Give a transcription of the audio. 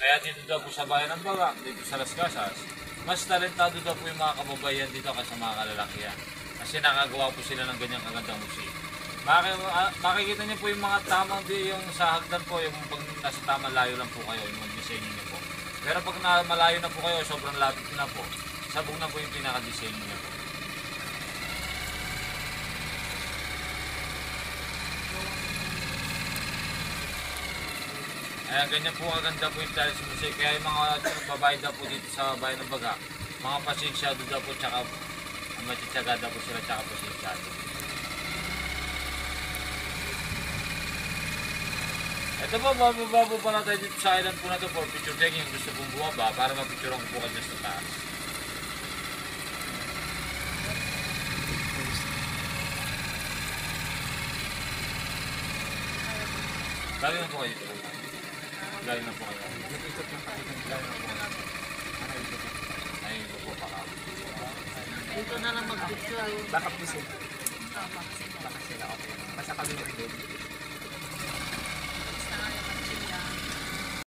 Kaya dito daw po sa bayan ng Baga, dito sa Las Casas, mas talentado daw po yung mga kababayan dito kaysa mga kalalakihan. Kasi nakagawa po sila ng ganyang kagandang musik. Makikita niyo po yung mga tamang yung sa hagdan po, yung pag nasa tamang layo lang po kayo, yung mag-design niyo po. Pero pag malayo na po kayo, sobrang lapit na po, sabog na po yung pinaka-design niyo po. Kaya ganyan po kaganda po yung Charles Music. Kaya yung mga babae daw po dito sa bayan ng Baga, mga pasensyado daw po, tsaka matitsaga daw po sila, tsaka pasensyado. Ito po, bababa pa na tayo dito sa island po na ito for picture taking. Yung gusto pong bumaba para mapicture ang po kayo sa taas. Galing na po kayo dito. Galing na po kayo. Galing na po kayo. Ay, ito po pa. Dito na lang mag-picture. Baka po sila. Baka sila, okay. Basta kami ng